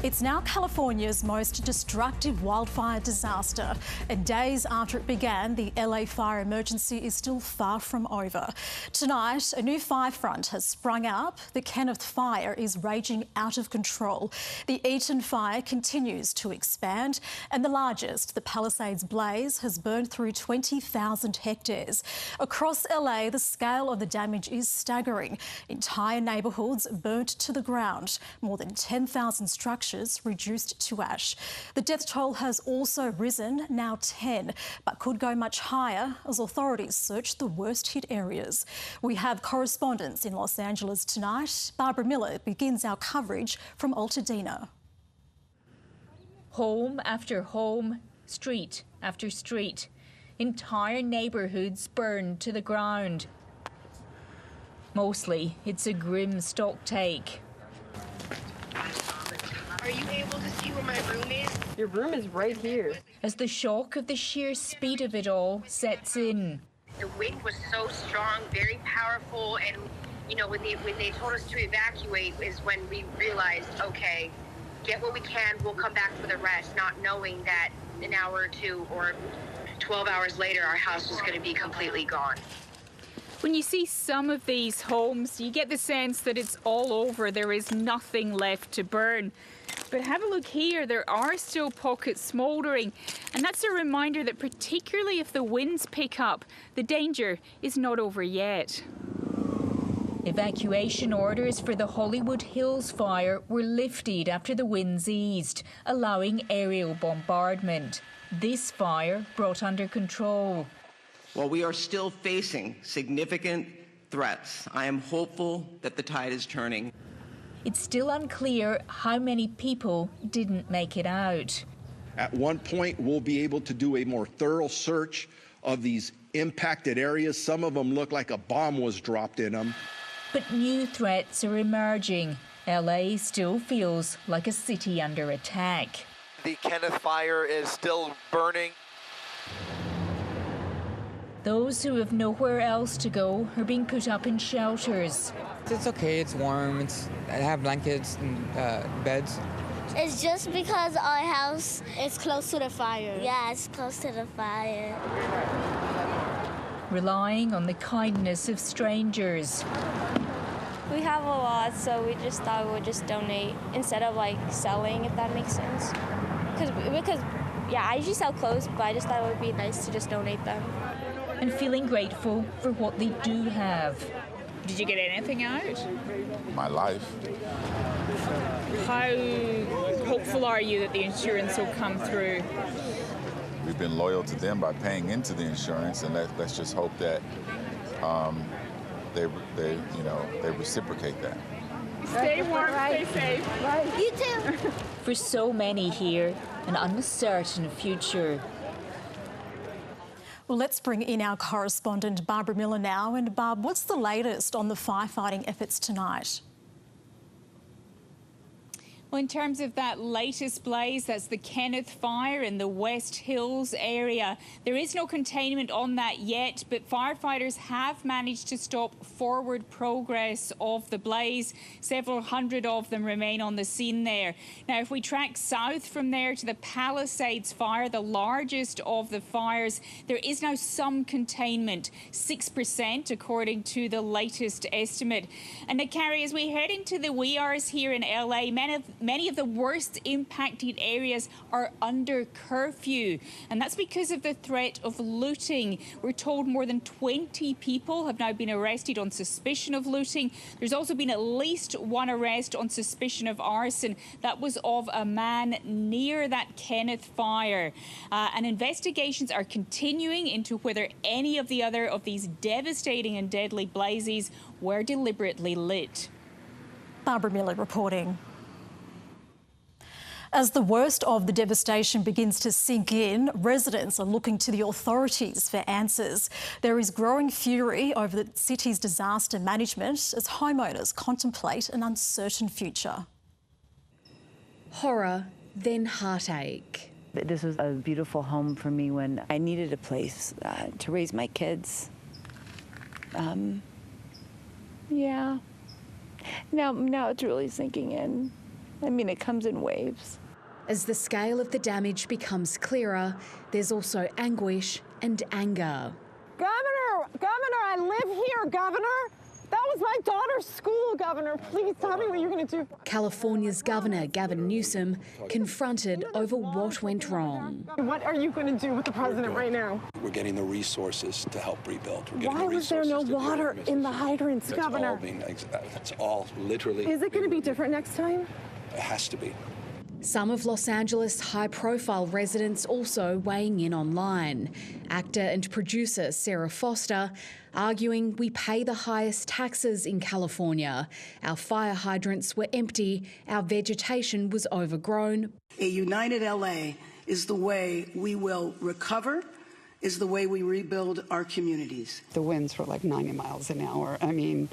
It's now California's most destructive wildfire disaster, and days after it began, the LA fire emergency is still far from over. Tonight, a new fire front has sprung up. The Kenneth fire is raging out of control. The Eaton fire continues to expand, and the largest, the Palisades blaze, has burned through 20,000 hectares. Across LA, the scale of the damage is staggering. Entire neighbourhoods burnt to the ground. More than 10,000 structures reduced to ash. The death toll has also risen, now 10, but could go much higher as authorities search the worst hit areas. We have correspondents in Los Angeles tonight. Barbara Miller begins our coverage from Altadena. Home after home, street after street. Entire neighbourhoods burned to the ground. Mostly, it's a grim stocktake. Are you able to see where my room is? Your room is right here. As the shock of the sheer speed of it all sets in. The wind was so strong, very powerful, and you know, when they told us to evacuate is when we realized, okay, get what we can, we'll come back for the rest, not knowing that an hour or two or 12 hours later our house was going to be completely gone. When you see some of these homes, you get the sense that it's all over. There is nothing left to burn. But have a look here, there are still pockets smouldering. And that's a reminder that particularly if the winds pick up, the danger is not over yet. Evacuation orders for the Hollywood Hills fire were lifted after the winds eased, allowing aerial bombardment. This fire brought under control. While we are still facing significant threats, I am hopeful that the tide is turning. It's still unclear how many people didn't make it out. At one point, we'll be able to do a more thorough search of these impacted areas. Some of them look like a bomb was dropped in them. But new threats are emerging. LA still feels like a city under attack. The Kenneth fire is still burning. Those who have nowhere else to go are being put up in shelters. It's okay, it's warm, I have blankets and beds. It's just because our house is close to the fire. Yeah, it's close to the fire. Relying on the kindness of strangers. We have a lot, so we just thought we would just donate instead of like selling, if that makes sense. Because yeah, I usually sell clothes, but I just thought it would be nice to just donate them. And feeling grateful for what they do have. Did you get anything out? My life. How hopeful are you that the insurance will come through? We've been loyal to them by paying into the insurance, and let's just hope that they reciprocate that. Stay warm, stay safe. Right. You too. For so many here, an uncertain future. Well, let's bring in our correspondent, Barbara Miller, now. And Barb, what's the latest on the firefighting efforts tonight? Well, in terms of that latest blaze, that's the Kenneth fire in the West Hills area. There is no containment on that yet, but firefighters have managed to stop forward progress of the blaze. Several hundred of them remain on the scene there. Now, if we track south from there to the Palisades fire, the largest of the fires, there is now some containment, 6% according to the latest estimate. And Carrie, as we head into the wee hours here in LA, many of the worst impacted areas are under curfew, and that's because of the threat of looting. We're told more than 20 people have now been arrested on suspicion of looting. There's also been at least one arrest on suspicion of arson. That was of a man near that Kenneth fire. And investigations are continuing into whether any of the other of these devastating and deadly blazes were deliberately lit. Barbara Miller reporting. As the worst of the devastation begins to sink in, residents are looking to the authorities for answers. There is growing fury over the city's disaster management as homeowners contemplate an uncertain future. Horror, then heartache. This was a beautiful home for me when I needed a place to raise my kids. Yeah. Now it's really sinking in. I mean, it comes in waves. As the scale of the damage becomes clearer, there's also anguish and anger. Governor, I live here, Governor. That was my daughter's school, Governor. Please tell me what you're going to do. California's Governor Gavin Newsom confronted over what went wrong. What are you going to do with the president right now? We're getting the resources to help rebuild. Why was there no water in the hydrants, Governor? That's all literally. Is it going to be different next time? It has to be. Some of Los Angeles' high-profile residents also weighing in online. Actor and producer Sarah Foster arguing we pay the highest taxes in California. Our fire hydrants were empty, our vegetation was overgrown. A united LA is the way we will recover, is the way we rebuild our communities. The winds were like 90 miles an hour. I mean,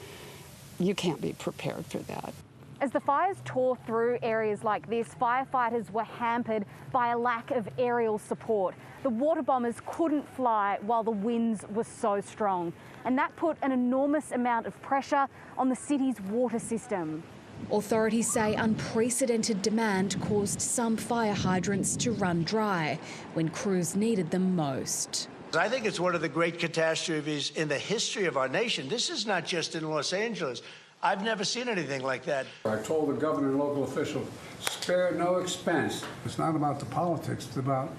you can't be prepared for that. As the fires tore through areas like this, firefighters were hampered by a lack of aerial support. The water bombers couldn't fly while the winds were so strong, and that put an enormous amount of pressure on the city's water system. Authorities say unprecedented demand caused some fire hydrants to run dry when crews needed them most. I think it's one of the great catastrophes in the history of our nation. This is not just in Los Angeles. I've never seen anything like that. I told the governor and local officials, spare no expense. It's not about the politics, it's about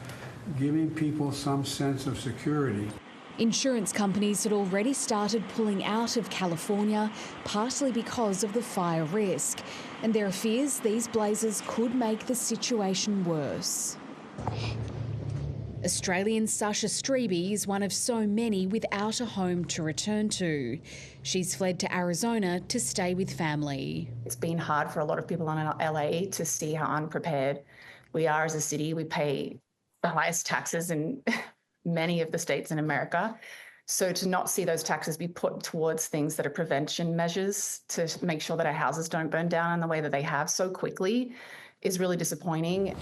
giving people some sense of security. Insurance companies had already started pulling out of California, partly because of the fire risk. And there are fears these blazes could make the situation worse. Australian Sasha Strebe is one of so many without a home to return to. She's fled to Arizona to stay with family. It's been hard for a lot of people in LA to see how unprepared we are as a city. We pay the highest taxes in many of the states in America. So to not see those taxes be put towards things that are prevention measures to make sure that our houses don't burn down in the way that they have so quickly is really disappointing.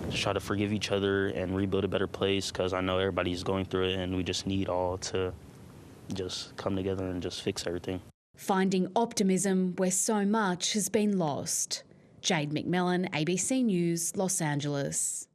Just try to forgive each other and rebuild a better place, because I know everybody's going through it and we just need all to just come together and just fix everything. Finding optimism where so much has been lost. Jade McMillan, ABC News, Los Angeles.